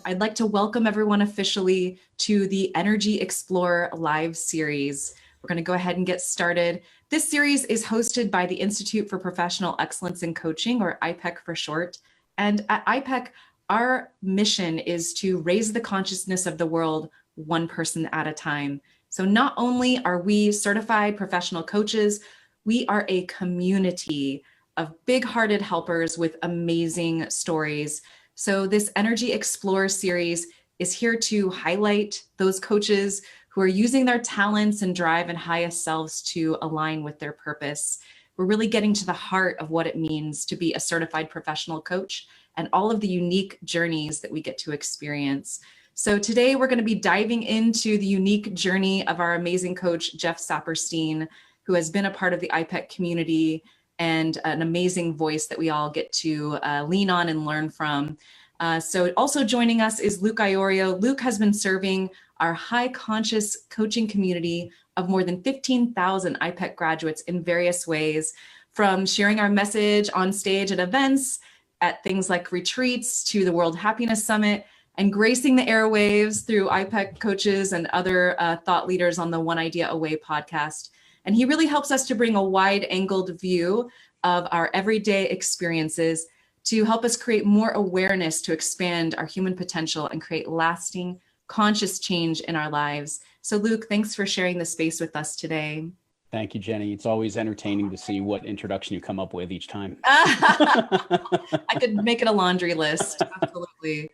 I'd like to welcome everyone officially to the Energy Explorer live series. We're going to go ahead and get started. This series is hosted by the Institute for Professional Excellence in Coaching, or iPEC for short. And at iPEC, our mission is to raise the consciousness of the world one person at a time. So not only are we certified professional coaches, we are a community of big-hearted helpers with amazing stories. So this Energy Explorer series is here to highlight those coaches who are using their talents and drive and highest selves to align with their purpose. We're really getting to the heart of what it means to be a certified professional coach and all of the unique journeys that we get to experience. So today we're going to be diving into the unique journey of our amazing coach, Jeff Saperstein, who has been a part of the iPEC community and an amazing voice that we all get to lean on and learn from. So also joining us is Luke Iorio. Luke has been serving our high conscious coaching community of more than 15,000 iPEC graduates in various ways, from sharing our message on stage at events, at things like retreats, to the World Happiness Summit, and gracing the airwaves through iPEC coaches and other thought leaders on the One Idea Away podcast. And he really helps us to bring a wide-angled view of our everyday experiences to help us create more awareness to expand our human potential and create lasting, conscious change in our lives. So Luke, thanks for sharing this space with us today. Thank you, Jenny. It's always entertaining to see what introduction you come up with each time. I could make it a laundry list, absolutely.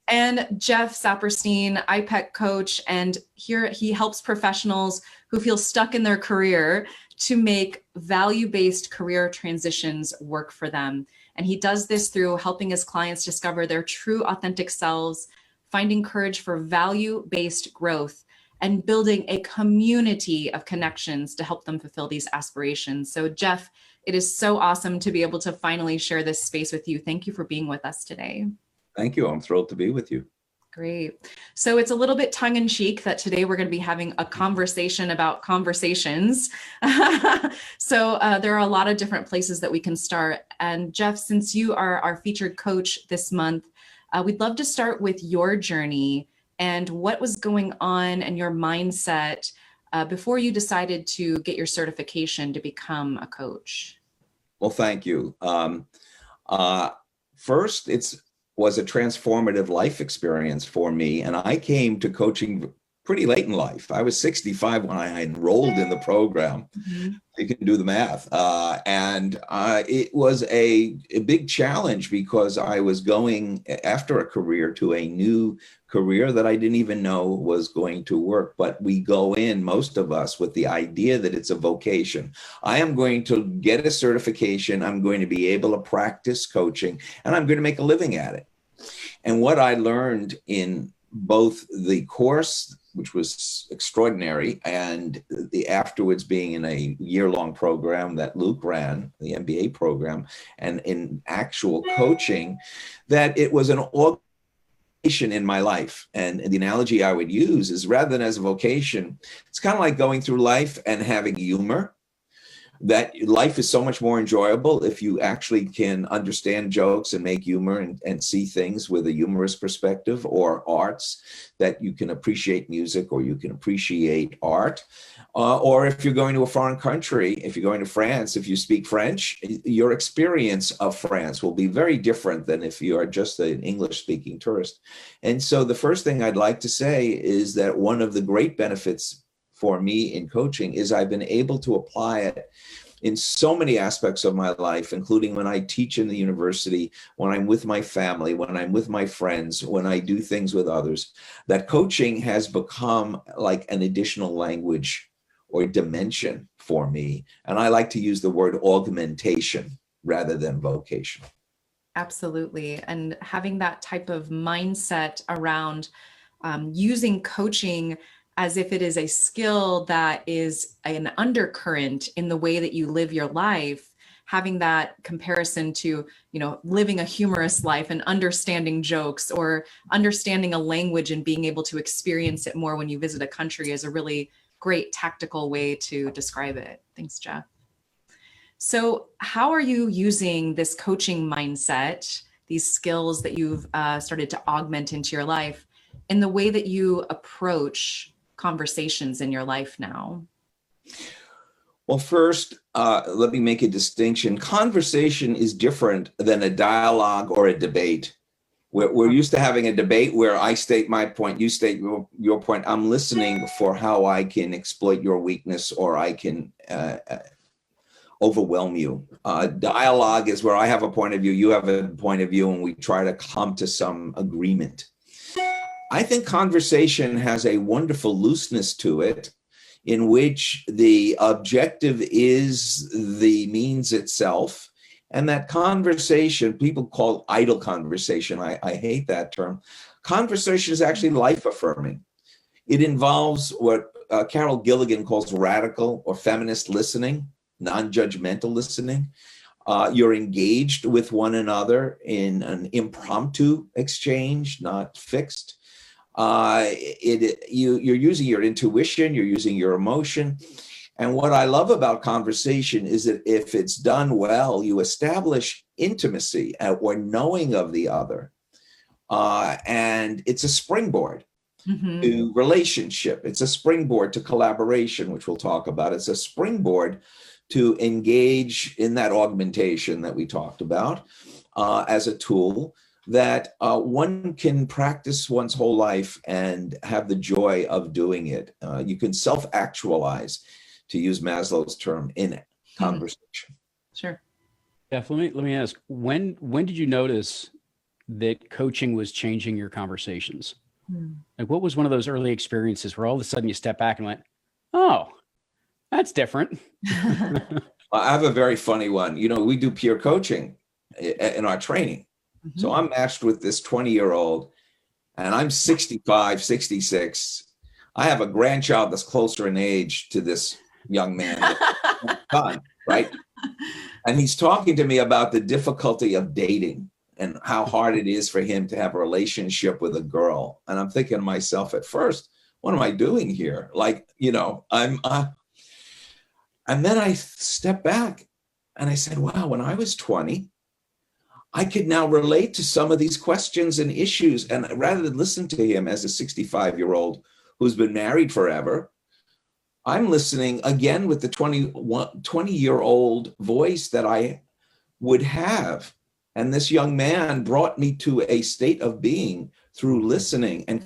And Jeff Saperstein, iPEC coach, and here he helps professionals who feel stuck in their career to make value-based career transitions work for them. And he does this through helping his clients discover their true authentic selves, finding courage for value-based growth, and building a community of connections to help them fulfill these aspirations. So Jeff, it is so awesome to be able to finally share this space with you. Thank you for being with us today. Thank you. I'm thrilled to be with you. Great. So it's a little bit tongue-in-cheek that today we're going to be having a conversation about conversations. So there are a lot of different places that we can start. And Jeff, since you are our featured coach this month, we'd love to start with your journey and what was going on and your mindset before you decided to get your certification to become a coach. Well, thank you. First, it was a transformative life experience for me, and I came to coaching pretty late in life. I was 65 when I enrolled in the program. Mm-hmm. You can do the math. And it was a big challenge because I was going after a career to a new career that I didn't even know was going to work. But we go in, most of us, with the idea that it's a vocation. I am going to get a certification. I'm going to be able to practice coaching, and I'm going to make a living at it. And what I learned in both the course, which was extraordinary, and the afterwards being in a year-long program that Luke ran, the MBA program, and in actual coaching, that it was an organization in my life. And the analogy I would use is, rather than as a vocation, it's kind of like going through life and having humor. That life is so much more enjoyable if you actually can understand jokes and make humor and see things with a humorous perspective, or arts, that you can appreciate music or you can appreciate art. Or if you're going to a foreign country, if you're going to France, if you speak French, your experience of France will be very different than if you are just an English-speaking tourist. And so the first thing I'd like to say is that one of the great benefits for me in coaching is I've been able to apply it in so many aspects of my life, including when I teach in the university, when I'm with my family, when I'm with my friends, when I do things with others, that coaching has become like an additional language or dimension for me. And I like to use the word augmentation rather than vocation. Absolutely. And having that type of mindset around using coaching as if it is a skill that is an undercurrent in the way that you live your life, having that comparison to, living a humorous life and understanding jokes, or understanding a language and being able to experience it more when you visit a country, is a really great tactical way to describe it. Thanks, Jeff. So how are you using this coaching mindset these skills that you've started to augment into your life in the way that you approach conversations in your life now? Well, first, let me make a distinction. Conversation is different than a dialogue or a debate. We're used to having a debate where I state my point, you state your point. I'm listening for how I can exploit your weakness, or I can overwhelm you. Dialogue is where I have a point of view, you have a point of view, and we try to come to some agreement. I think conversation has a wonderful looseness to it, in which the objective is the means itself. And that conversation, people call idle conversation. I hate that term. Conversation is actually life affirming. It involves what Carol Gilligan calls radical or feminist listening, non-judgmental listening. You're engaged with one another in an impromptu exchange, not fixed. You're using your intuition, you're using your emotion. And what I love about conversation is that if it's done well, you establish intimacy or knowing of the other. And it's a springboard to relationship. It's a springboard to collaboration, which we'll talk about. It's a springboard to engage in that augmentation that we talked about as a tool that one can practice one's whole life and have the joy of doing it. You can self-actualize, to use Maslow's term, in conversation. Sure. Jeff, let me ask, when did you notice that coaching was changing your conversations? Like, what was one of those early experiences where all of a sudden you step back and went, oh, that's different? I have a very funny one. You know, we do peer coaching in our training. So I'm matched with this 20-year-old, and I'm 65, 66. I have a grandchild that's closer in age to this young man, right? And he's talking to me about the difficulty of dating and how hard it is for him to have a relationship with a girl. And I'm thinking to myself at first, what am I doing here? Like, you know, and then I stepped back and I said, wow, when I was 20, I could now relate to some of these questions and issues. And rather than listen to him as a 65-year-old who's been married forever, I'm listening again with the 20-year-old voice that I would have. And this young man brought me to a state of being through listening and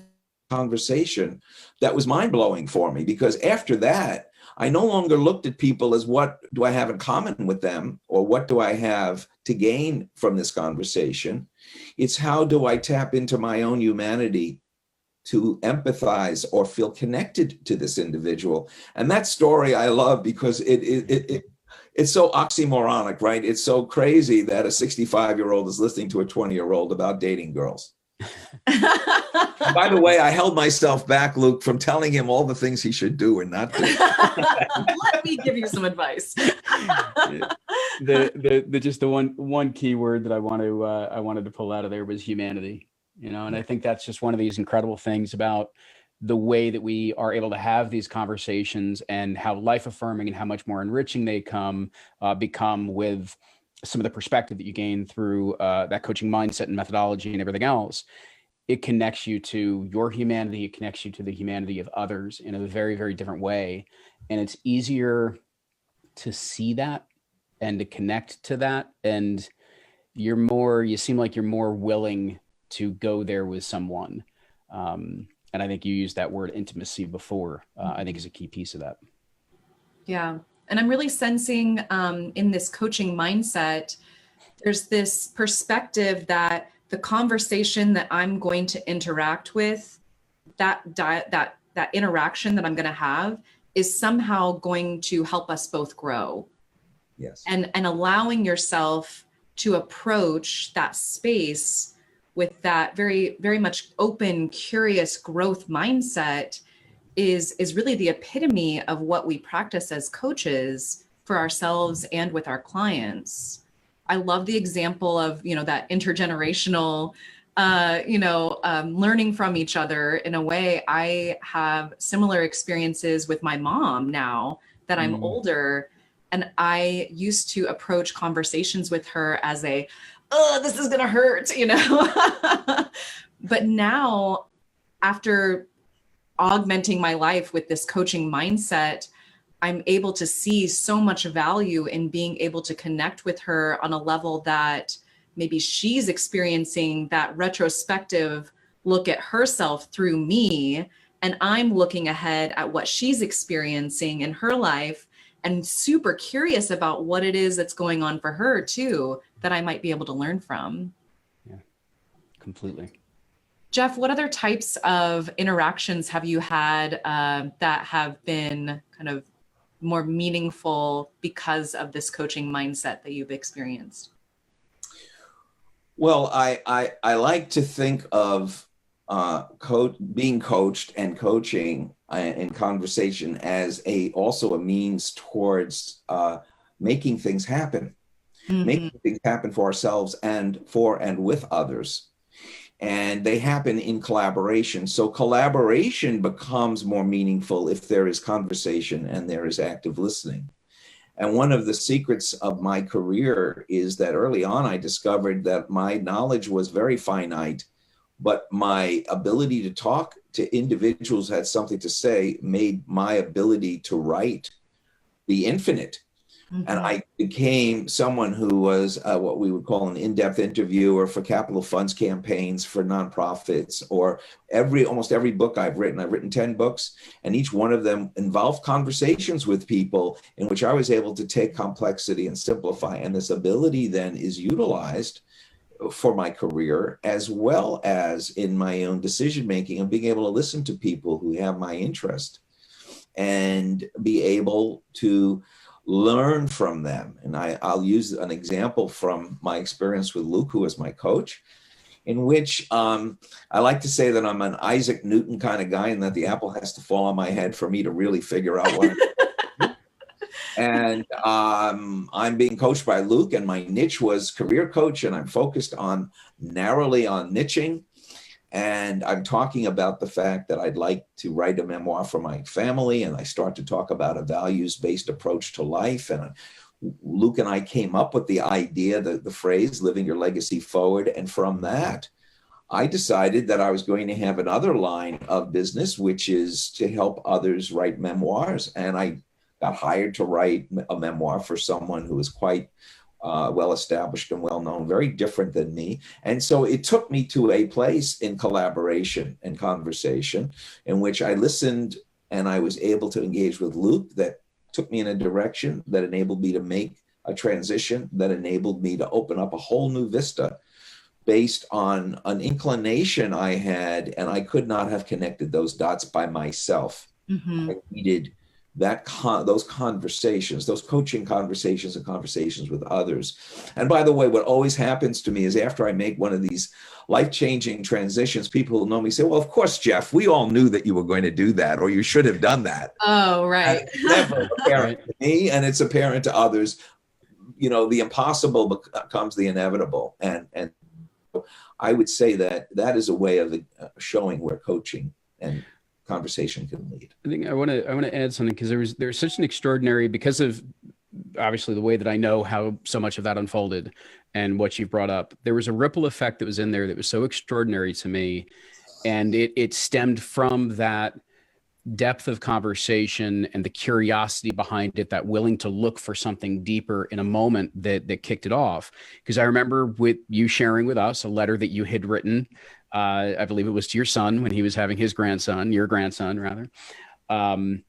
conversation that was mind-blowing for me, because after that, I no longer looked at people as what do I have in common with them, or what do I have to gain from this conversation. It's how do I tap into my own humanity to empathize or feel connected to this individual. And that story I love because it's so oxymoronic, right? It's so crazy that a 65-year-old is listening to a 20-year-old about dating girls. By the way, I held myself back, Luke, from telling him all the things he should do and not do. Let me give you some advice. The one key word that I wanted to pull out of there was humanity. You know, and I think that's just one of these incredible things about the way that we are able to have these conversations, and how life affirming and how much more enriching they become with some of the perspective that you gain through that coaching mindset and methodology and everything else. It connects you to your humanity. It connects you to the humanity of others in a very, very different way. And it's easier to see that and to connect to that. And you seem like you're more willing to go there with someone. And I think you used that word intimacy before, I think is a key piece of that. Yeah. And I'm really sensing in this coaching mindset, there's this perspective that the conversation that I'm going to interact with, that interaction that I'm going to have is somehow going to help us both grow. Yes. And allowing yourself to approach that space with that very, very much open, curious growth mindset is really the epitome of what we practice as coaches for ourselves and with our clients. I love the example of, that intergenerational, learning from each other. In a way, I have similar experiences with my mom now that I'm older. And I used to approach conversations with her as oh, this is going to hurt, But now, after augmenting my life with this coaching mindset, I'm able to see so much value in being able to connect with her on a level that maybe she's experiencing that retrospective look at herself through me. And I'm looking ahead at what she's experiencing in her life and super curious about what it is that's going on for her too, that I might be able to learn from. Yeah, completely. Jeff, what other types of interactions have you had that have been kind of more meaningful because of this coaching mindset that you've experienced? Well, I like to think of being coached and coaching in conversation as also a means towards making things happen, making things happen for ourselves and for and with others. And they happen in collaboration. So collaboration becomes more meaningful if there is conversation and there is active listening. And one of the secrets of my career is that early on, I discovered that my knowledge was very finite, but my ability to talk to individuals who had something to say made my ability to write be infinite. And I became someone who was what we would call an in-depth interviewer for capital funds campaigns for nonprofits, or almost every book I've written 10 books, and each one of them involved conversations with people in which I was able to take complexity and simplify. And this ability then is utilized for my career, as well as in my own decision-making and being able to listen to people who have my interest and be able to learn from them. And I'll use an example from my experience with Luke, who is my coach, in which I like to say that I'm an Isaac Newton kind of guy, and that the apple has to fall on my head for me to really figure out what I'm And I'm being coached by Luke, and my niche was career coach, and I'm focused narrowly on niching. And I'm talking about the fact that I'd like to write a memoir for my family. And I start to talk about a values-based approach to life. And Luke and I came up with the idea, the phrase, living your legacy forward. And from that, I decided that I was going to have another line of business, which is to help others write memoirs. And I got hired to write a memoir for someone who was quite well-established and well-known, very different than me. And so it took me to a place in collaboration and conversation in which I listened, and I was able to engage with Luke that took me in a direction that enabled me to make a transition, that enabled me to open up a whole new vista based on an inclination I had, and I could not have connected those dots by myself. I needed those conversations, those coaching conversations and conversations with others. And by the way, what always happens to me is after I make one of these life-changing transitions, people who know me say, well, of course, Jeff, we all knew that you were going to do that, or you should have done that. Oh, right. And it's never apparent to me, and it's apparent to others. The impossible becomes the inevitable. And I would say that is a way of showing where coaching and conversation can lead. I think I want to add something, because there's such an extraordinary, because of obviously the way that I know how so much of that unfolded and what you've brought up, there was a ripple effect that was in there that was so extraordinary to me. And it stemmed from that depth of conversation and the curiosity behind it, that willing to look for something deeper in a moment that kicked it off. Because I remember with you sharing with us a letter that you had written, I believe it was to your son when he was having your grandson rather. And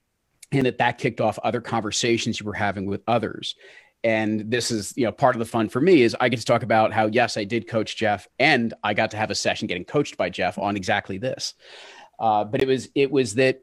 that kicked off other conversations you were having with others. And this is, part of the fun for me is I get to talk about how, yes, I did coach Jeff, and I got to have a session getting coached by Jeff on exactly this. But it was that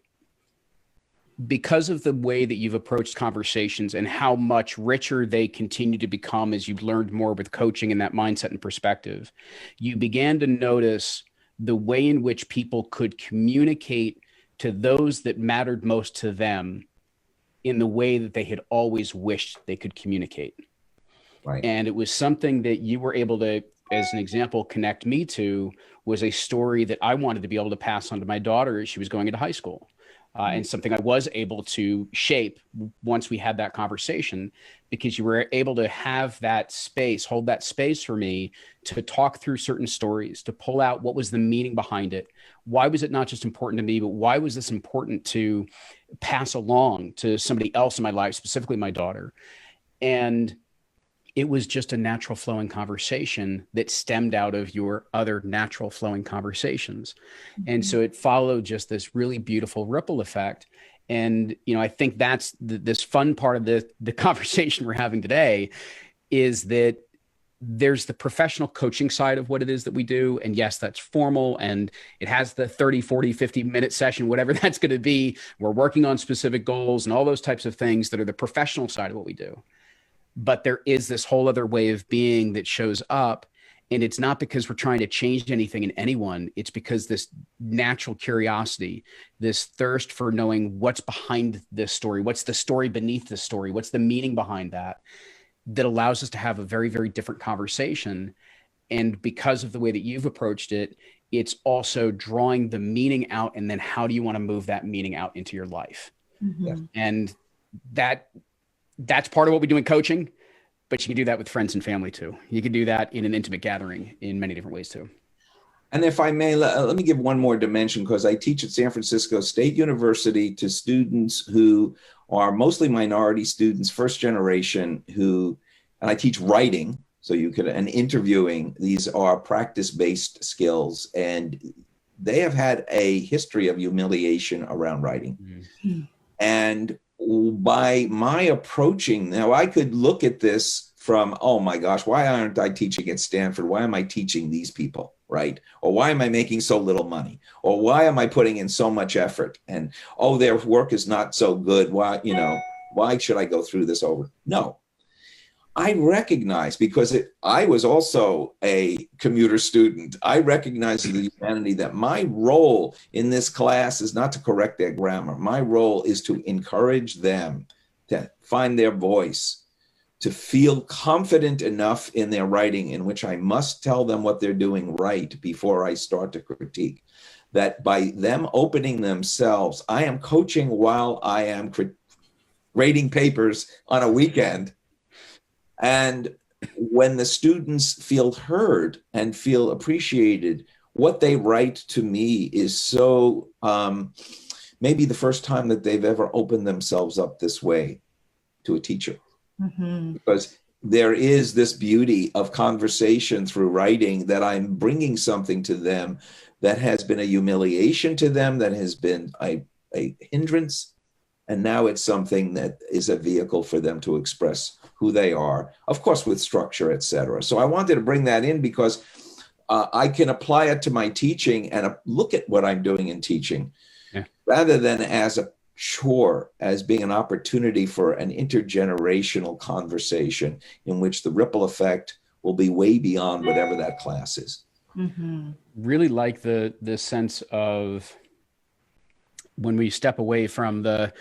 because of the way that you've approached conversations and how much richer they continue to become as you've learned more with coaching and that mindset and perspective, you began to notice the way in which people could communicate to those that mattered most to them in the way that they had always wished they could communicate. Right. And it was something that you were able to, as an example, connect me to, was a story that I wanted to be able to pass on to my daughter as she was going into high school. and something I was able to shape once we had that conversation, because you were able to have that space, hold that space for me to talk through certain stories, to pull out what was the meaning behind it. Why was it not just important to me, but why was this important to pass along to somebody else in my life, specifically my daughter? And it was just a natural flowing conversation that stemmed out of your other natural flowing conversations. And so it followed just this really beautiful ripple effect. And, I think that's this fun part of the conversation we're having today, is that there's the professional coaching side of what it is that we do. And yes, that's formal, and it has the 30, 40, 50-minute session, whatever that's going to be. We're working on specific goals and all those types of things that are the professional side of what we do. But there is this whole other way of being that shows up. And it's not because we're trying to change anything in anyone. It's because this natural curiosity, this thirst for knowing what's behind this story, what's the story beneath the story, what's the meaning behind that allows us to have a very, very different conversation. And because of the way that you've approached it, it's also drawing the meaning out. And then how do you want to move that meaning out into your life? And that's part of what we do in coaching, but you can do that with friends and family too. You can do that in an intimate gathering in many different ways too. And if I may, let me give one more dimension, because I teach at San Francisco State University to students who are mostly minority students, first generation, and I teach writing. So and interviewing. These are practice-based skills, and they have had a history of humiliation around writing. And by my approaching, now I could look at this from, oh my gosh, why aren't I teaching at Stanford? Why am I teaching these people, right? Or why am I making so little money? Or why am I putting in so much effort? And, oh, their work is not so good. Why should I go through this over? No, I recognize, because I was also a commuter student, I recognize the humanity that my role in this class is not to correct their grammar. My role is to encourage them to find their voice, to feel confident enough in their writing, in which I must tell them what they're doing right before I start to critique. That by them opening themselves, I am coaching while I am grading papers on a weekend. And when the students feel heard and feel appreciated, what they write to me is so maybe the first time that they've ever opened themselves up this way to a teacher. Because there is this beauty of conversation through writing, that I'm bringing something to them that has been a humiliation to them, that has been a hindrance. And now it's something that is a vehicle for them to express who they are, of course, with structure, et cetera. So I wanted to bring that in because I can apply it to my teaching and look at what I'm doing in teaching, rather than as a chore, as being an opportunity for an intergenerational conversation in which the ripple effect will be way beyond whatever that class is. Really like the sense of, when we step away from the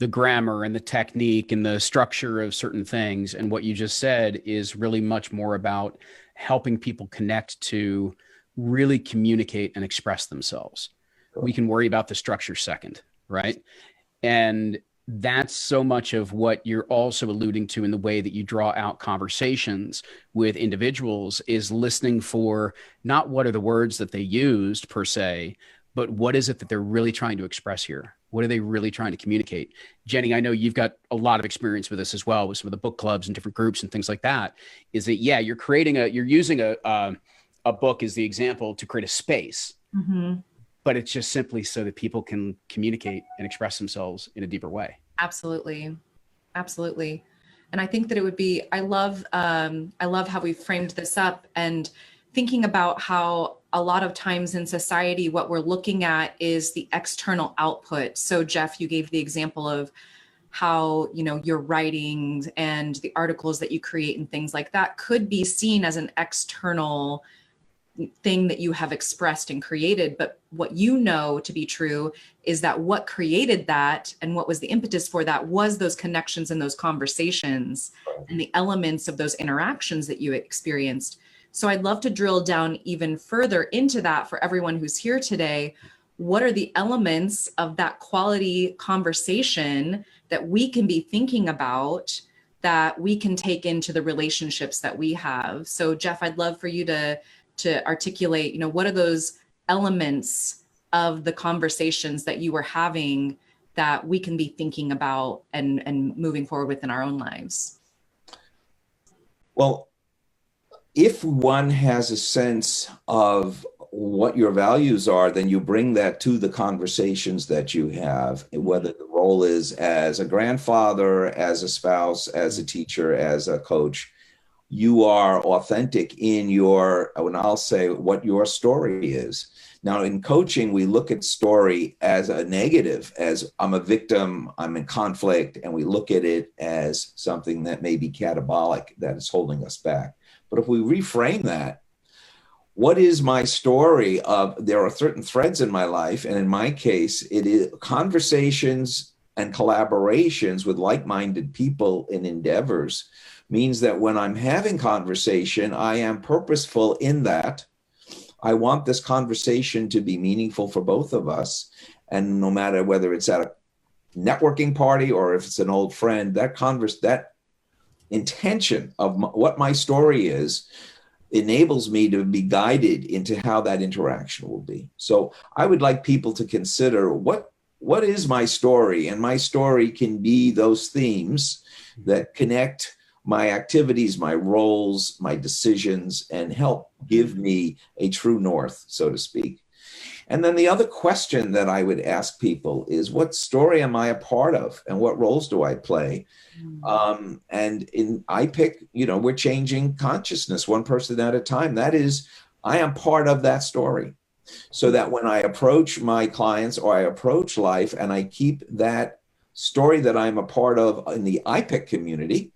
grammar and the technique and the structure of certain things, and what you just said is really much more about helping people connect to really communicate and express themselves. We can worry about the structure second, right? And that's so much of what you're also alluding to in the way that you draw out conversations with individuals, is listening for not what are the words that they used per se, but what is it that they're really trying to express here? What are they really trying to communicate? Jenny, I know you've got a lot of experience with this as well, with some of the book clubs and different groups and things like that. Is that, you're using a book as the example to create a space, but it's just simply so that people can communicate and express themselves in a deeper way. Absolutely. Absolutely. And I think that it would be, I love how we framed this up, and thinking about how a lot of times in society, what we're looking at is the external output. So Jeff, you gave the example of how, your writings and the articles that you create and things like that could be seen as an external thing that you have expressed and created. But what you know to be true is that what created that and what was the impetus for that was those connections and those conversations and the elements of those interactions that you experienced. So I'd love to drill down even further into that for everyone who's here today. what are the elements of that quality conversation that we can be thinking about that we can take into the relationships that we have. So Jeff, I'd love for you to articulate, what are those elements of the conversations that you were having that we can be thinking about and moving forward with in our own lives? Well, if one has a sense of what your values are, then you bring that to the conversations that you have, whether the role is as a grandfather, as a spouse, as a teacher, as a coach. You are authentic in your, and I'll say what your story is. Now, in coaching, we look at story as a negative, as I'm a victim, I'm in conflict, and we look at it as something that may be catabolic, that is holding us back. But if we reframe that, what is my story of, there are certain threads in my life, and in my case, it is conversations and collaborations with like-minded people in endeavors means that when I'm having conversation, I am purposeful in that. I want this conversation to be meaningful for both of us. And no matter whether it's at a networking party or if it's an old friend, that intention of what my story is enables me to be guided into how that interaction will be. So I would like people to consider what is my story? And my story can be those themes that connect my activities, my roles, my decisions, and help give me a true north, so to speak. And then the other question that I would ask people is, what story am I a part of? And what roles do I play? And in iPEC, we're changing consciousness one person at a time. That is, I am part of that story. So that when I approach my clients or I approach life and I keep that story that I'm a part of in the iPEC community,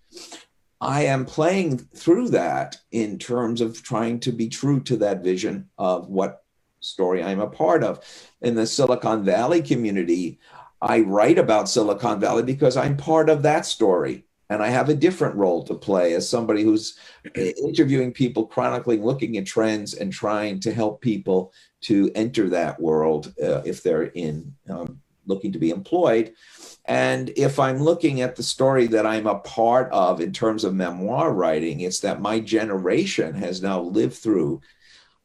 I am playing through that in terms of trying to be true to that vision of what story I'm a part of. In the Silicon Valley community, I write about Silicon Valley because I'm part of that story. And I have a different role to play as somebody who's interviewing people, chronicling, looking at trends, and trying to help people to enter that world if they're in looking to be employed. And if I'm looking at the story that I'm a part of in terms of memoir writing, it's that my generation has now lived through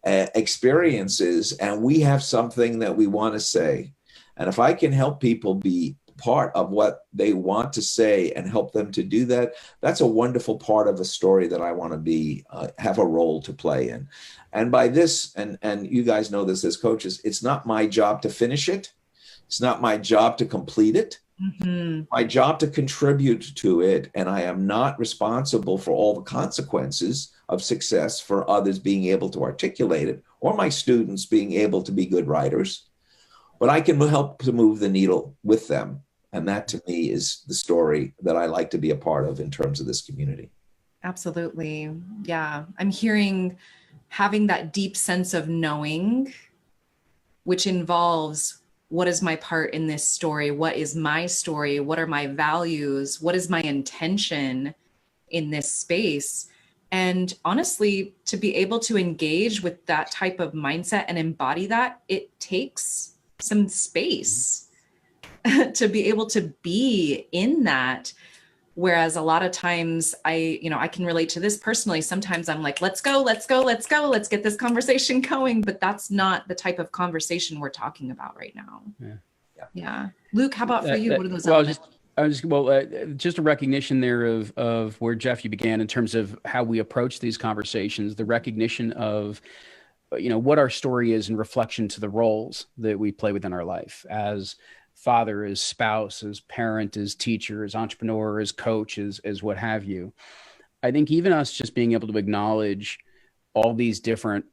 experiences, and we have something that we want to say. And if I can help people be part of what they want to say and help them to do that, that's a wonderful part of a story that I want to be have a role to play in. And by this, and you guys know this as coaches, it's not my job to finish it. It's not my job to complete it. Mm-hmm. My job to contribute to it, and I am not responsible for all the consequences of success for others being able to articulate it, or my students being able to be good writers, but I can help to move the needle with them. And that to me is the story that I like to be a part of in terms of this community. Absolutely. Yeah. I'm hearing having that deep sense of knowing, which involves, what is my part in this story? What is my story? What are my values? What is my intention in this space? And honestly, to be able to engage with that type of mindset and embody that, it takes some space to be able to be in that. Whereas a lot of times I can relate to this personally. Sometimes I'm like, let's go. Let's get this conversation going. But that's not the type of conversation we're talking about right now. Yeah. Luke, how about for you? What are those elements? Just a recognition there of where, Jeff, you began in terms of how we approach these conversations, the recognition of, what our story is in reflection to the roles that we play within our life as father, as spouse, as parent, as teacher, as entrepreneur, as coach, as what have you. I think even us just being able to acknowledge all these different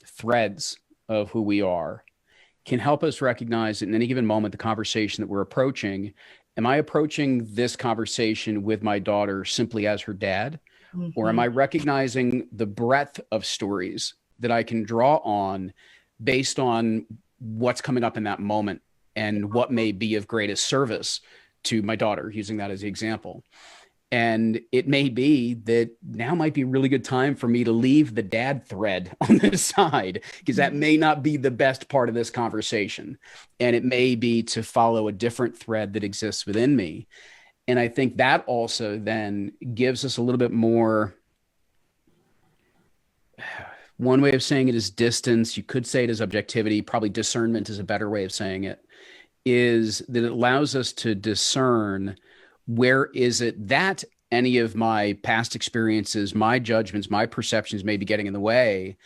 threads of who we are can help us recognize in any given moment the conversation that we're approaching. Am I approaching this conversation with my daughter simply as her dad? Mm-hmm. Or am I recognizing the breadth of stories that I can draw on based on what's coming up in that moment and what may be of greatest service to my daughter, using that as the example? And it may be that now might be a really good time for me to leave the dad thread on the side, because that may not be the best part of this conversation. And it may be to follow a different thread that exists within me. And I think that also then gives us a little bit more. One way of saying it is distance. You could say it as objectivity. Probably discernment is a better way of saying it, is that it allows us to discern where is it that any of my past experiences, my judgments, my perceptions may be getting in the way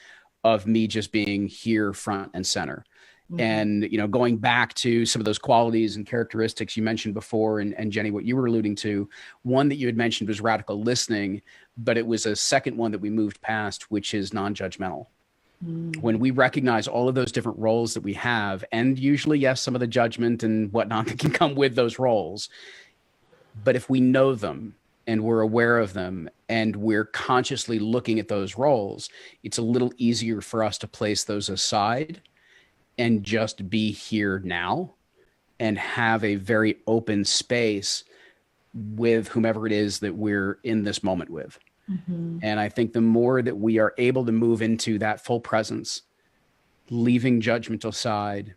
of me just being here front and center. Mm-hmm. And, you know, going back to some of those qualities and characteristics you mentioned before, and Jenny, what you were alluding to, one that you had mentioned was radical listening, but it was a second one that we moved past, which is non-judgmental. When we recognize all of those different roles that we have, and usually, yes, some of the judgment and whatnot that can come with those roles, but if we know them and we're aware of them and we're consciously looking at those roles, it's a little easier for us to place those aside and just be here now and have a very open space with whomever it is that we're in this moment with. Mm-hmm. And I think the more that we are able to move into that full presence, leaving judgment aside,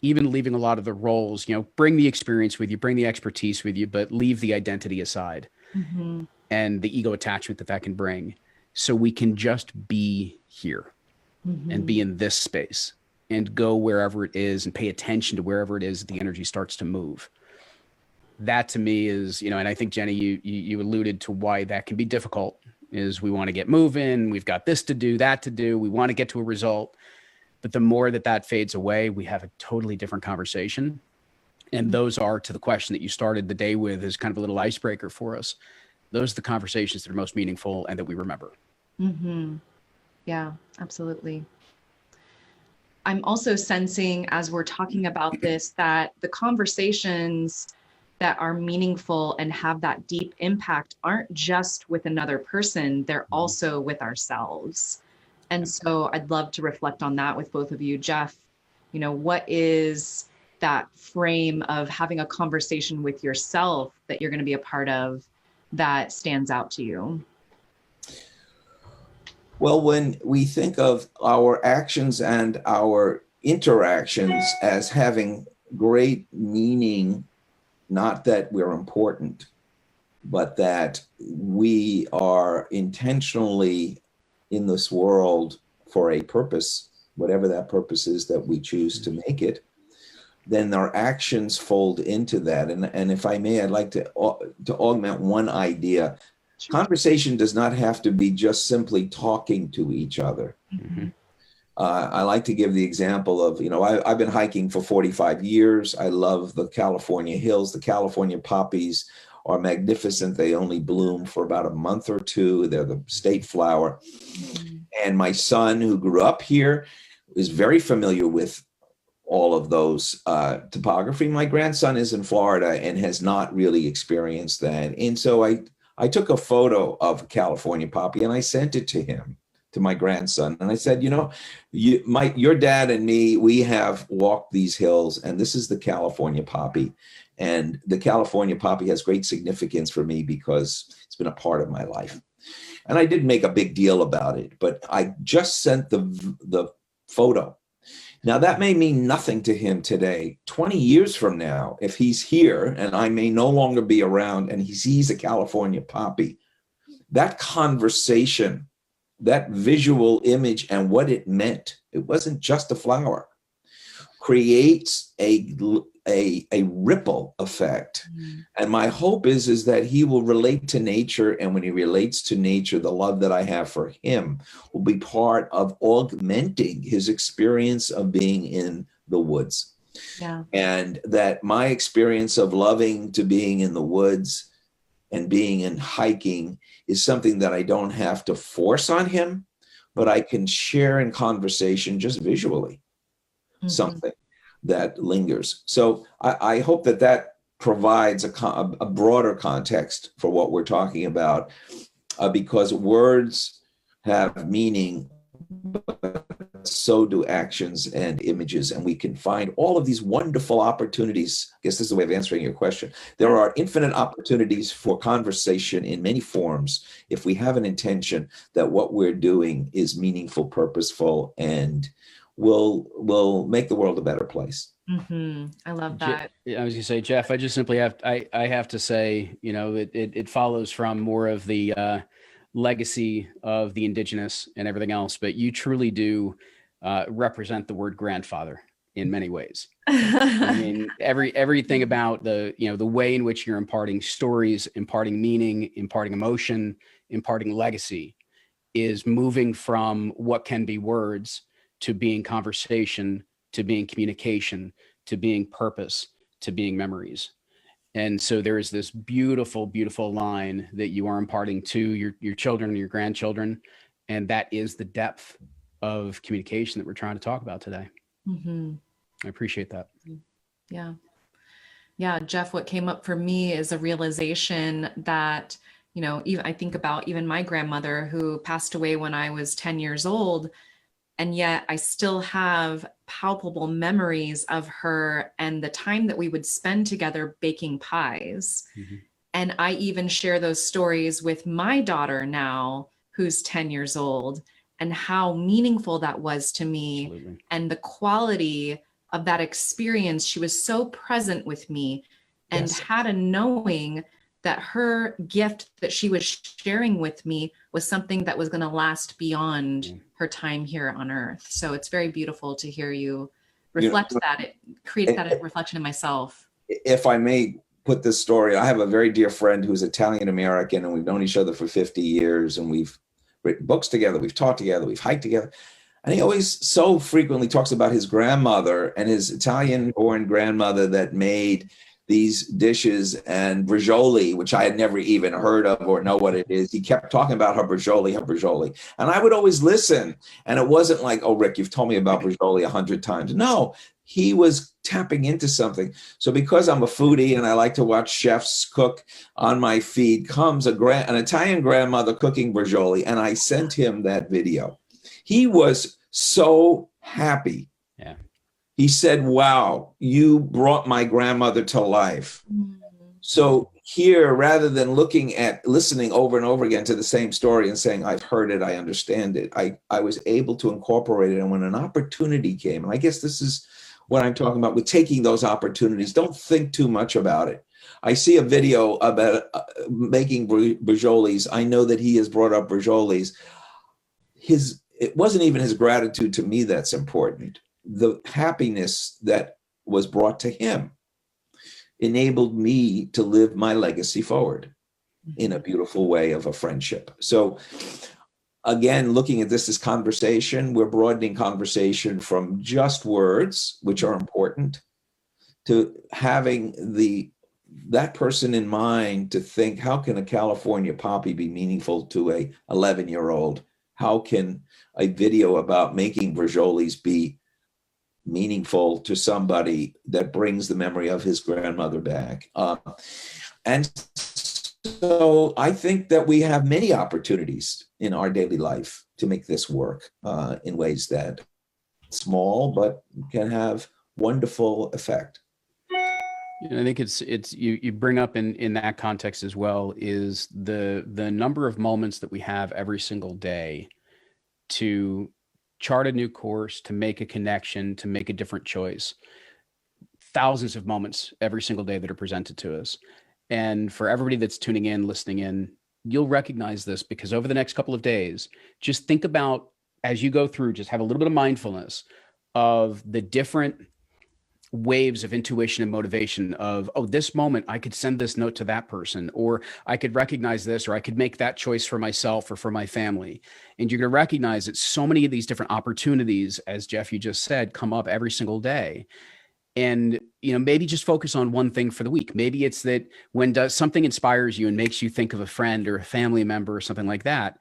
even leaving a lot of the roles, you know, bring the experience with you, bring the expertise with you, but leave the identity aside, mm-hmm. and the ego attachment that can bring. So we can just be here, mm-hmm. and be in this space and go wherever it is and pay attention to wherever it is that the energy starts to move. That to me is, you know, and I think Jenny, you alluded to why that can be difficult, is we want to get moving. We've got this to do, that to do. We want to get to a result. But the more that fades away, we have a totally different conversation. And those are, to the question that you started the day with, as kind of a little icebreaker for us. Those are the conversations that are most meaningful and that we remember. Mm-hmm. Yeah, absolutely. I'm also sensing, as we're talking about this, that the conversations that are meaningful and have that deep impact aren't just with another person, they're also with ourselves. And so I'd love to reflect on that with both of you. Jeff, you know, what is that frame of having a conversation with yourself that you're going to be a part of that stands out to you? Well, when we think of our actions and our interactions as having great meaning, not that we're important, but that we are intentionally in this world for a purpose, whatever that purpose is that we choose to make it, then our actions fold into that. And if I may, I'd like to augment one idea. Sure. Conversation does not have to be just simply talking to each other. Mm-hmm. I like to give the example of, you know, I've been hiking for 45 years. I love the California hills. The California poppies are magnificent. They only bloom for about a month or two. They're the state flower. Mm-hmm. And my son, who grew up here, is very familiar with all of those topography. My grandson is in Florida and has not really experienced that. And so I took a photo of a California poppy and I sent it to him, to my grandson. And I said, you know, your dad and me, we have walked these hills, and this is the California poppy. And the California poppy has great significance for me because it's been a part of my life. And I didn't make a big deal about it, but I just sent the photo. Now, that may mean nothing to him today. 20 years from now, if he's here and I may no longer be around and he sees a California poppy, that conversation, that visual image and what it meant, it wasn't just a flower, creates a ripple effect. Mm. And my hope is that he will relate to nature. And when he relates to nature, the love that I have for him will be part of augmenting his experience of being in the woods. Yeah. And that my experience of loving to being in the woods and being in hiking is something that I don't have to force on him, but I can share in conversation just visually. Mm-hmm. Something that lingers. So I hope that provides a broader context for what we're talking about, because words have meaning, but so do actions and images. And we can find all of these wonderful opportunities. I guess this is the way of answering your question. There are infinite opportunities for conversation in many forms if we have an intention that what we're doing is meaningful, purposeful, and will make the world a better place. I love that. I was gonna say, Jeff, I just simply I have to say, you know, it follows from more of the legacy of the indigenous and everything else, but you truly do represent the word grandfather in many ways. I mean, everything about the way in which you're imparting stories, imparting meaning, imparting emotion, imparting legacy is moving from what can be words to being conversation, to being communication, to being purpose, to being memories. And so there is this beautiful, beautiful line that you are imparting to your children and your grandchildren. And that is the depth of communication that we're trying to talk about today. I appreciate that. Yeah. Yeah, Jeff, what came up for me is a realization that, you know, even I think about even my grandmother who passed away when I was 10 years old. And yet I still have palpable memories of her and the time that we would spend together baking pies. And I even share those stories with my daughter now, who's 10 years old, and how meaningful that was to me. Absolutely. And the quality of that experience. She was so present with me and had a knowing that her gift that she was sharing with me was something that was going to last beyond her time here on earth. So it's very beautiful to hear you reflect that. It creates that reflection in myself. If I may put this story, I have a very dear friend who's Italian American, and we've known each other for 50 years, and we've written books together, we've taught together, we've hiked together. And he always so frequently talks about his grandmother and his Italian-born grandmother that made these dishes and brajoli, which I had never even heard of or know what it is. He kept talking about her brajoli. And I would always listen. And it wasn't like, oh, Rick, you've told me about brajoli 100 times. No, he was tapping into something. So because I'm a foodie and I like to watch chefs cook, on my feed comes an Italian grandmother cooking brajoli. And I sent him that video. He was so happy. Yeah. He said, wow, you brought my grandmother to life. So here, rather than listening over and over again to the same story and saying, I've heard it, I understand it, I was able to incorporate it. And when an opportunity came, and I guess this is what I'm talking about with taking those opportunities, don't think too much about it. I see a video about making brajolis. I know that he has brought up brajolis. It wasn't even his gratitude to me that's important. The happiness that was brought to him enabled me to live my legacy forward in a beautiful way of a friendship. So again, looking at this as conversation, we're broadening conversation from just words, which are important, to having that person in mind to think, how can a California poppy be meaningful to a 11-year-old? How can a video about making brajolis be meaningful to somebody that brings the memory of his grandmother back? And so I think that we have many opportunities in our daily life to make this work in ways that small, but can have wonderful effect. I think it's you bring up in that context as well is the number of moments that we have every single day to chart a new course, to make a connection, to make a different choice. Thousands of moments every single day that are presented to us. And for everybody that's tuning in, listening in, you'll recognize this because over the next couple of days, just think about, as you go through, just have a little bit of mindfulness of the different waves of intuition and motivation of, oh, this moment I could send this note to that person, or I could recognize this, or I could make that choice for myself or for my family. And you're going to recognize that so many of these different opportunities, as Jeff, you just said, come up every single day. And, maybe just focus on one thing for the week. Maybe it's that when something inspires you and makes you think of a friend or a family member or something like that,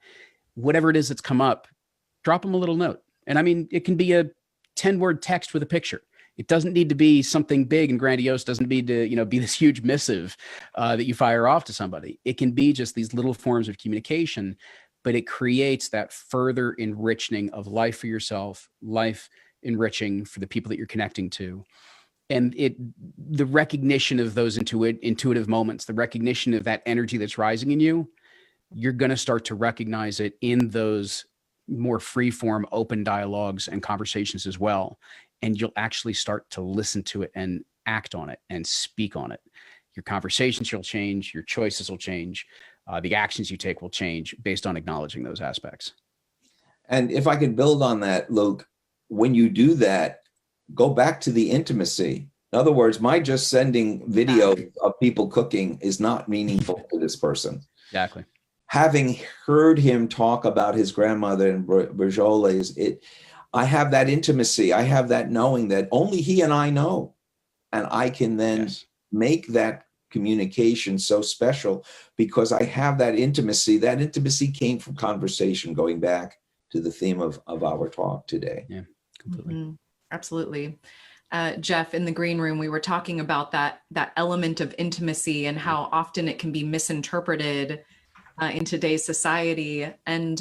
whatever it is that's come up, drop them a little note. And I mean, it can be a 10-word text with a picture. It doesn't need to be something big and grandiose. Doesn't need to, be this huge missive that you fire off to somebody. It can be just these little forms of communication. but it creates that further enriching of life for yourself, life enriching for the people that you're connecting to. And the recognition of those intuitive moments, the recognition of that energy that's rising in you, you're going to start to recognize it in those more free-form, open dialogues and conversations as well. And you'll actually start to listen to it and act on it and speak on it. Your conversations will change, your choices will change, the actions you take will change based on acknowledging those aspects. And if I could build on that, Luke, when you do that, go back to the intimacy. In other words, my just sending video of people cooking is not meaningful to this person. Exactly. Having heard him talk about his grandmother and Bergioles, I have that intimacy. I have that knowing that only he and I know. And I can then make that communication so special because I have that intimacy. That intimacy came from conversation, going back to the theme of our talk today. Yeah, completely. Mm-hmm. Absolutely. Jeff, in the green room, we were talking about that element of intimacy and how often it can be misinterpreted in today's society. And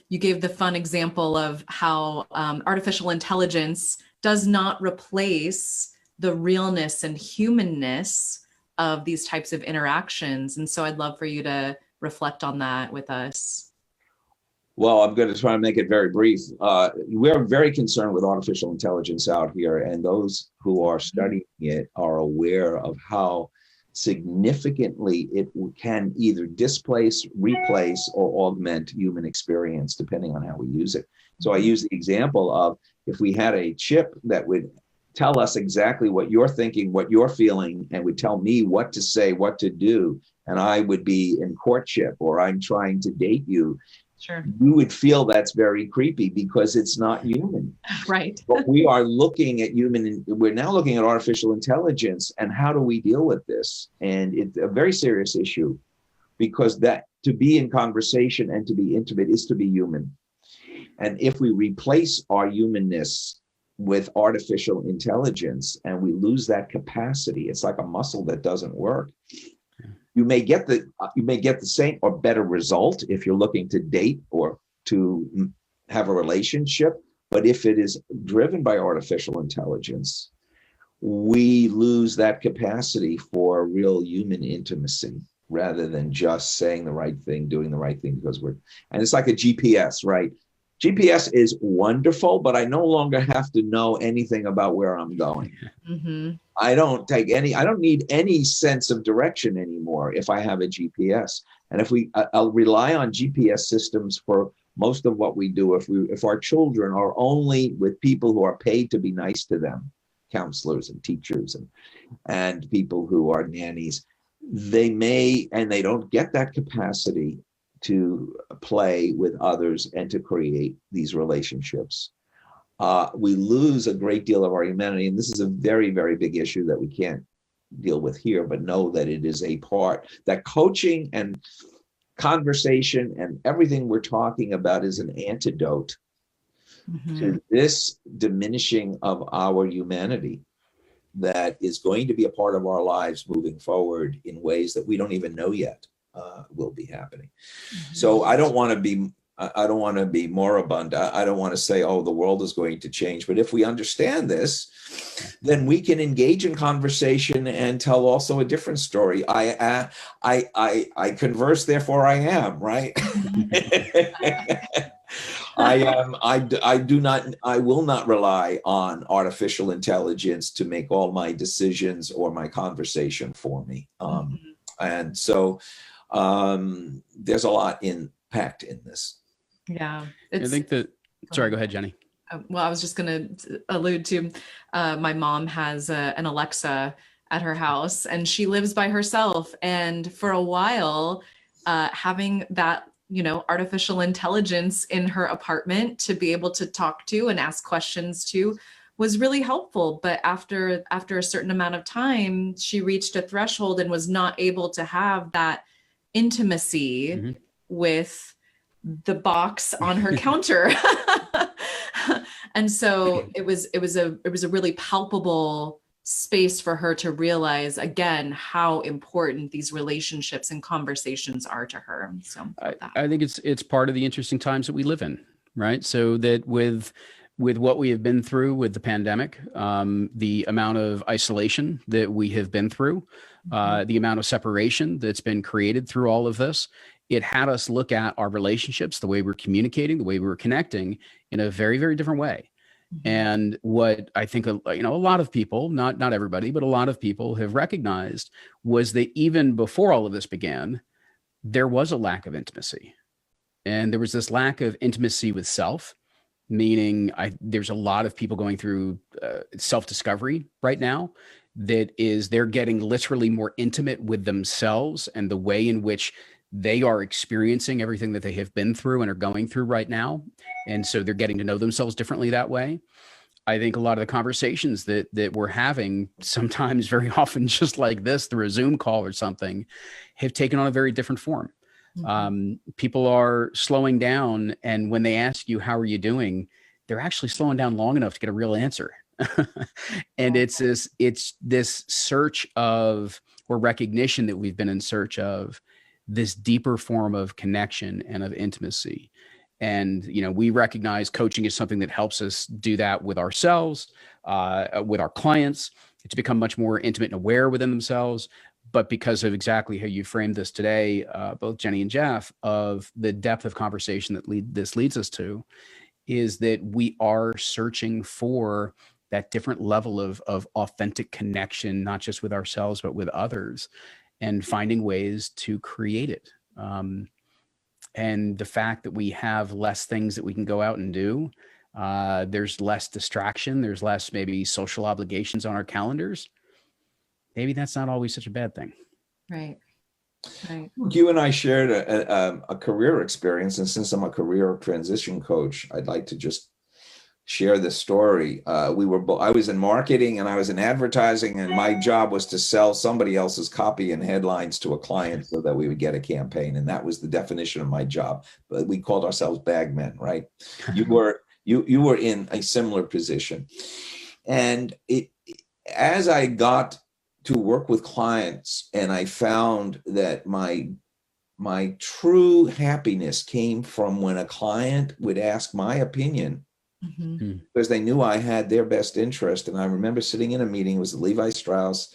you gave the fun example of how artificial intelligence does not replace the realness and humanness of these types of interactions. And so I'd love for you to reflect on that with us. Well, I'm going to try to make it very brief. We're very concerned with artificial intelligence out here, and those who are studying it are aware of how significantly it can either displace, replace, or augment human experience, depending on how we use it. So I use the example of if we had a chip that would tell us exactly what you're thinking, what you're feeling, and would tell me what to say, what to do, and I would be in courtship or I'm trying to date you. Sure. You would feel that's very creepy because it's not human. Right. But we are looking at we're now looking at artificial intelligence and how do we deal with this? And it's a very serious issue because that to be in conversation and to be intimate is to be human. And if we replace our humanness with artificial intelligence and we lose that capacity, it's like a muscle that doesn't work. You may get the same or better result if you're looking to date or to have a relationship. But if it is driven by artificial intelligence, we lose that capacity for real human intimacy rather than just saying the right thing, doing the right thing and it's like a GPS, right? GPS is wonderful, but I no longer have to know anything about where I'm going. Mm-hmm. I don't need any sense of direction anymore if I have a GPS. And I'll rely on GPS systems for most of what we do. If our children are only with people who are paid to be nice to them, counselors and teachers and people who are nannies, they don't get that capacity to play with others and to create these relationships. We lose a great deal of our humanity. And this is a very, very big issue that we can't deal with here, but know that it is a part that coaching and conversation and everything we're talking about is an antidote to this diminishing of our humanity that is going to be a part of our lives moving forward in ways that we don't even know yet will be happening. So I don't want to be moribund. I don't want to say, oh, the world is going to change. But if we understand this, then we can engage in conversation and tell also a different story. I converse, therefore I am, right? I will not rely on artificial intelligence to make all my decisions or my conversation for me. And so there's a lot packed in this. Yeah. I think that, sorry, go ahead, Jenny. Well, I was just going to allude to my mom has an Alexa at her house and she lives by herself. And for a while, having that, artificial intelligence in her apartment to be able to talk to and ask questions to was really helpful. But after a certain amount of time, she reached a threshold and was not able to have that intimacy with the box on her counter. And so it was a really palpable space for her to realize again how important these relationships and conversations are to her. So I think it's part of the interesting times that we live in, right? So that with what we have been through with the pandemic, the amount of isolation that we have been through, the amount of separation that's been created through all of this, it had us look at our relationships, the way we're communicating, the way we're connecting in a very, very different way. And what I think, a lot of people, not everybody, but a lot of people have recognized was that even before all of this began, there was a lack of intimacy. And there was this lack of intimacy with self, meaning there's a lot of people going through self-discovery right now they're getting literally more intimate with themselves and the way in which they are experiencing everything that they have been through and are going through right now. And so they're getting to know themselves differently that way. I think a lot of the conversations that we're having, sometimes very often just like this through a Zoom call or something, have taken on a very different form. People are slowing down, and when they ask you, how are you doing? They're actually slowing down long enough to get a real answer. And it's this search of, or recognition that we've been in search of, this deeper form of connection and of intimacy. And, we recognize coaching is something that helps us do that with ourselves, with our clients, to become much more intimate and aware within themselves. But because of exactly how you framed this today, both Jenny and Jeff, of the depth of conversation that this leads us to, is that we are searching for that different level of authentic connection, not just with ourselves, but with others, and finding ways to create it. And the fact that we have less things that we can go out and do, there's less distraction, there's less maybe social obligations on our calendars. Maybe that's not always such a bad thing. Right. You and I shared a career experience, and since I'm a career transition coach, I'd like to just share this story. I was in marketing and I was in advertising, and my job was to sell somebody else's copy and headlines to a client so that we would get a campaign. And that was the definition of my job. But we called ourselves bagmen, right? You were in a similar position. And as I got to work with clients, and I found that my true happiness came from when a client would ask my opinion, because they knew I had their best interest. And I remember sitting in a meeting, it was Levi Strauss.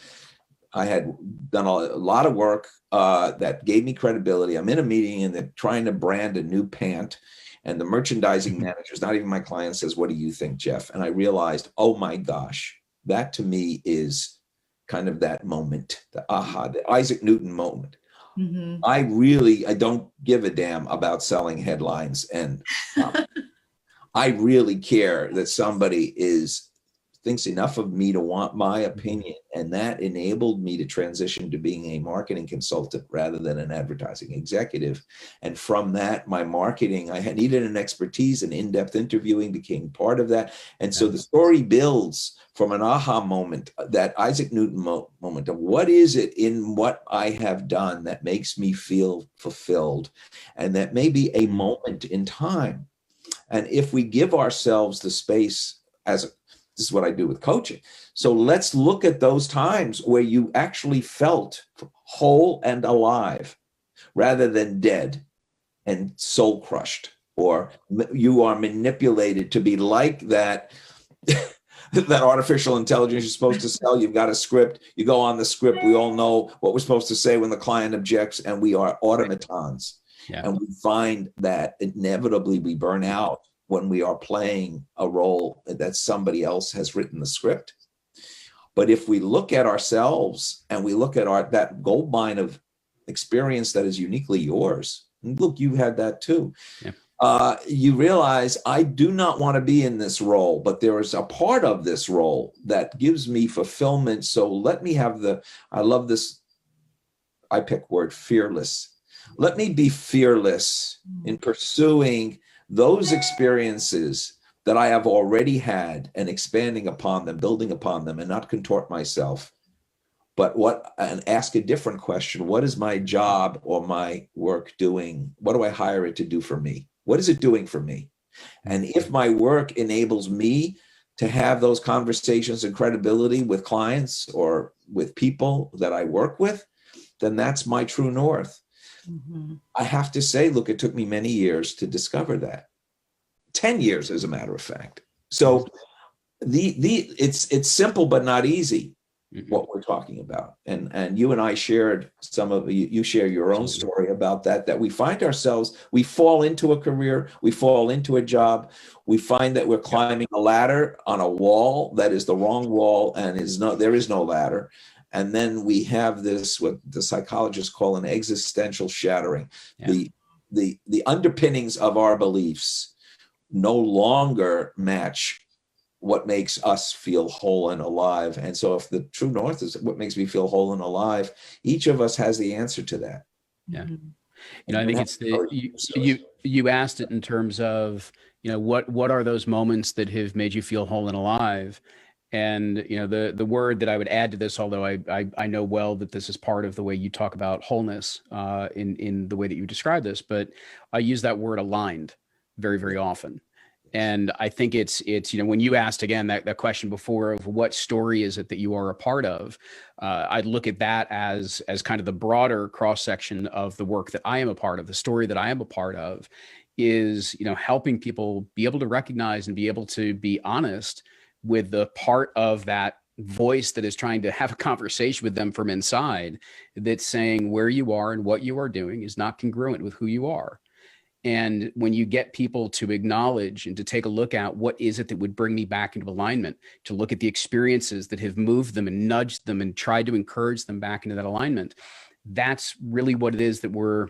I had done a lot of work that gave me credibility. I'm in a meeting and they're trying to brand a new pant. And the merchandising manager, not even my client, says, "What do you think, Jeff?" And I realized, oh my gosh, that to me is kind of that moment, the Isaac Newton moment. I don't give a damn about selling headlines. And I really care that somebody thinks enough of me to want my opinion. And that enabled me to transition to being a marketing consultant rather than an advertising executive. And from that, my marketing, I needed an expertise, and in-depth interviewing became part of that. And so the story builds from an aha moment, that Isaac Newton moment of what is it in what I have done that makes me feel fulfilled, and that may be a moment in time. And if we give ourselves the space, this is what I do with coaching. So let's look at those times where you actually felt whole and alive rather than dead and soul crushed, or you are manipulated to be like that, that artificial intelligence you're supposed to sell. You've got a script, you go on the script. We all know what we're supposed to say when the client objects, and we are automatons. Yeah. And we find that inevitably we burn out when we are playing a role that somebody else has written the script. But if we look at ourselves and we look at that gold mine of experience that is uniquely yours, and look, you had that too. Yeah. You realize, I do not want to be in this role, but there is a part of this role that gives me fulfillment. So let me have I love this iPEC word, fearless. Let me be fearless in pursuing those experiences that I have already had and expanding upon them, building upon them, and not contort myself. And ask a different question. What is my job or my work doing? What do I hire it to do for me? What is it doing for me? And if my work enables me to have those conversations and credibility with clients or with people that I work with, then that's my true north. Mm-hmm. I have to say, look, it took me many years to discover that. 10 years, as a matter of fact. So it's simple but not easy, what we're talking about. And you and I shared some of you share your own story about that we find ourselves, we fall into a career, we fall into a job, we find that we're climbing a ladder on a wall that is the wrong wall and there is no ladder. And then we have this, what the psychologists call an existential shattering. Yeah. The underpinnings of our beliefs no longer match what makes us feel whole and alive. And so if the true north is what makes me feel whole and alive, each of us has the answer to that. Yeah. You know, I think it's you asked it in terms of, you know, what are those moments that have made you feel whole and alive? And, you know, the word that I would add to this, although I know well that this is part of the way you talk about wholeness in the way that you describe this, but I use that word aligned very, very often. And I think it's, you know, when you asked again, that question before of what story is it that you are a part of, I'd look at that as kind of the broader cross section of the work that I am a part of. The story that I am a part of is, you know, helping people be able to recognize and be able to be honest with the part of that voice that is trying to have a conversation with them from inside, that's saying where you are and what you are doing is not congruent with who you are. And when you get people to acknowledge and to take a look at what is it that would bring me back into alignment, to look at the experiences that have moved them and nudged them and tried to encourage them back into that alignment, that's really what it is that we're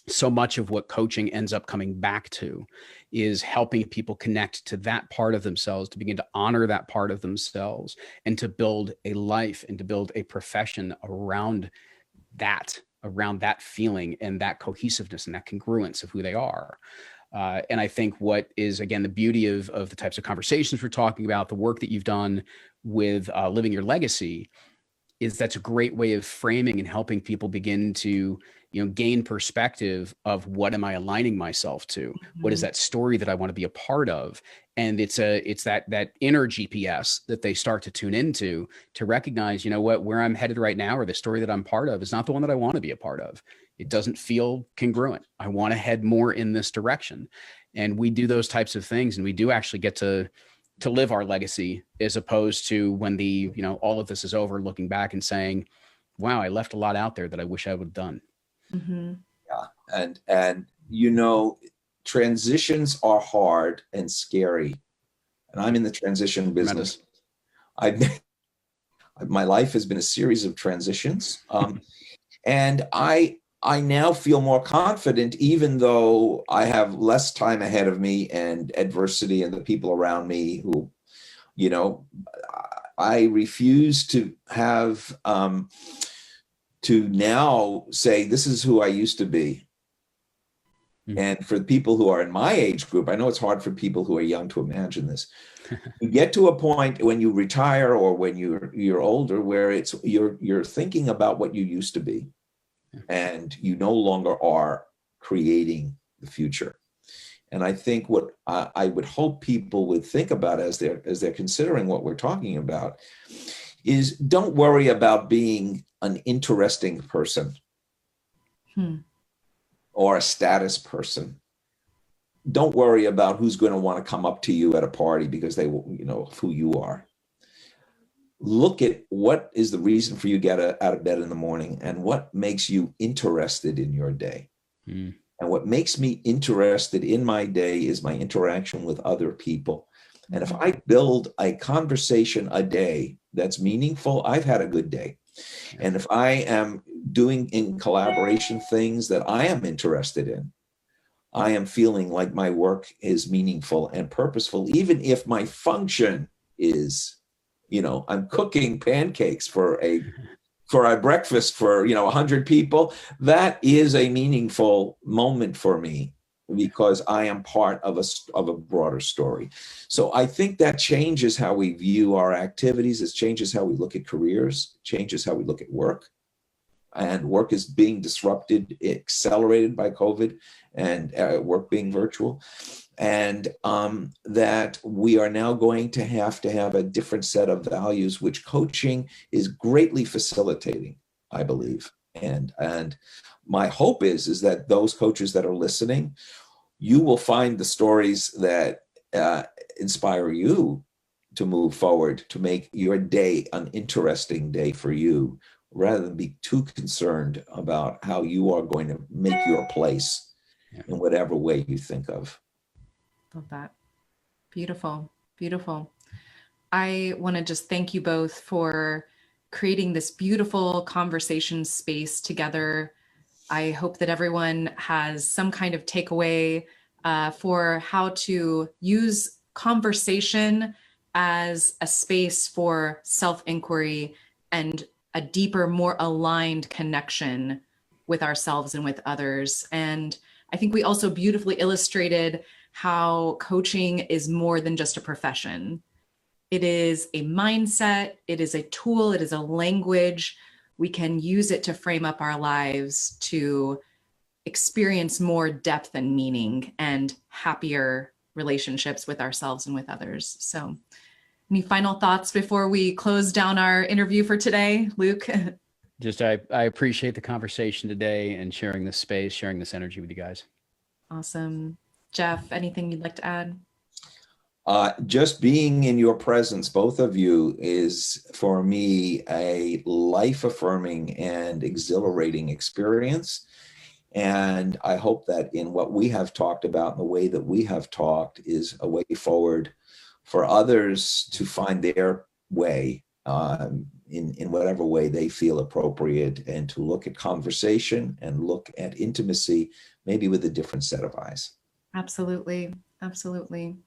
so much of what coaching ends up coming back to, is helping people connect to that part of themselves, to begin to honor that part of themselves, and to build a life and to build a profession around that feeling and that cohesiveness and that congruence of who they are. And I think what is, again, the beauty of the types of conversations we're talking about, the work that you've done with Living Your Legacy, is that's a great way of framing and helping people begin to, you know, gain perspective of what am I aligning myself to? Mm-hmm. What is that story that I want to be a part of? And it's that inner GPS that they start to tune into, to recognize, you know what, where I'm headed right now, or the story that I'm part of, is not the one that I want to be a part of. It doesn't feel congruent. I want to head more in this direction. And we do those types of things, and we do actually get to live our legacy, as opposed to when you know, all of this is over, looking back and saying, wow, I left a lot out there that I wish I would have done. Mm-hmm. Yeah. And, you know, transitions are hard and scary. And I'm in the transition business. My life has been a series of transitions. And I now feel more confident, even though I have less time ahead of me and adversity and the people around me who, you know, I refuse to have, to now say, this is who I used to be. Mm-hmm. And for the people who are in my age group, I know it's hard for people who are young to imagine this. You get to a point when you retire or when you're older, where you're thinking about what you used to be. And you no longer are creating the future. And I think what I would hope people would think about as they're considering what we're talking about is, don't worry about being an interesting person or a status person. Don't worry about who's going to want to come up to you at a party because they will, you know, who you are. Look at what is the reason for you to get out of bed in the morning, and what makes you interested in your day. And what makes me interested in my day is my interaction with other people. And if I build a conversation a day that's meaningful, I've had a good day. And if I am doing in collaboration things that I am interested in, I am feeling like my work is meaningful and purposeful, even if my function is, you know, I'm cooking pancakes for a breakfast for, you know, 100 people. That is a meaningful moment for me, because I am part of a broader story. So I think that changes how we view our activities. It changes how we look at careers, changes how we look at work. And work is being disrupted, accelerated by COVID, and work being virtual. and that we are now going to have a different set of values, which coaching is greatly facilitating, I believe. And my hope is that those coaches that are listening, you will find the stories that inspire you to move forward, to make your day an interesting day for you, rather than be too concerned about how you are going to make your place in whatever way you think of. Love that. Beautiful. Beautiful. I want to just thank you both for creating this beautiful conversation space together. I hope that everyone has some kind of takeaway for how to use conversation as a space for self-inquiry and a deeper, more aligned connection with ourselves and with others. And I think we also beautifully illustrated how coaching is more than just a profession. It is a mindset, it is a tool, it is a language. We can use it to frame up our lives to experience more depth and meaning and happier relationships with ourselves and with others. So, any final thoughts before we close down our interview for today, Luke? Just, I appreciate the conversation today and sharing this space, sharing this energy with you guys. Awesome. Jeff, anything you'd like to add? Just being in your presence, both of you, is for me a life-affirming and exhilarating experience. And I hope that in what we have talked about, and the way that we have talked, is a way forward for others to find their way in whatever way they feel appropriate, and to look at conversation and look at intimacy maybe with a different set of eyes. Absolutely. Absolutely.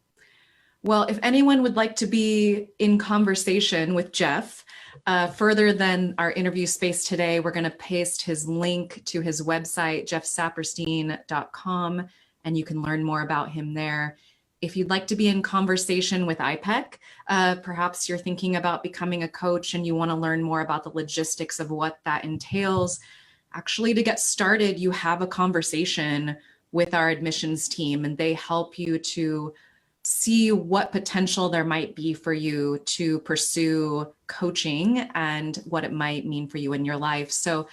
Well, if anyone would like to be in conversation with Jeff, further than our interview space today, we're going to paste his link to his website, jeffsaperstein.com, and you can learn more about him there. If you'd like to be in conversation with iPEC, perhaps you're thinking about becoming a coach and you want to learn more about the logistics of what that entails. Actually, to get started, you have a conversation with our admissions team, and they help you to see what potential there might be for you to pursue coaching and what it might mean for you in your life. So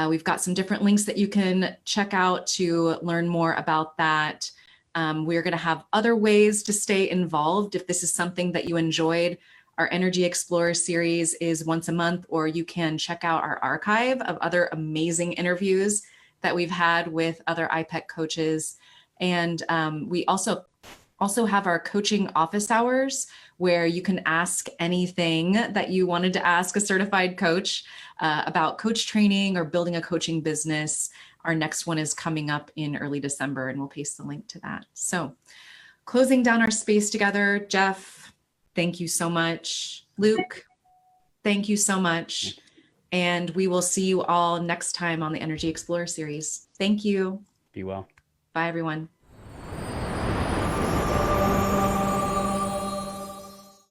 we've got some different links that you can check out to learn more about that. We're going to have other ways to stay involved. If this is something that you enjoyed, our Energy Explorer series is once a month, or you can check out our archive of other amazing interviews that we've had with other iPEC coaches. And we also have our coaching office hours, where you can ask anything that you wanted to ask a certified coach about coach training or building a coaching business. Our next one is coming up in early December, and we'll paste the link to that. So closing down our space together, Jeff, thank you so much. Luke, thank you so much. And we will see you all next time on the Energy Explorer series. Thank you. Be well. Bye, everyone.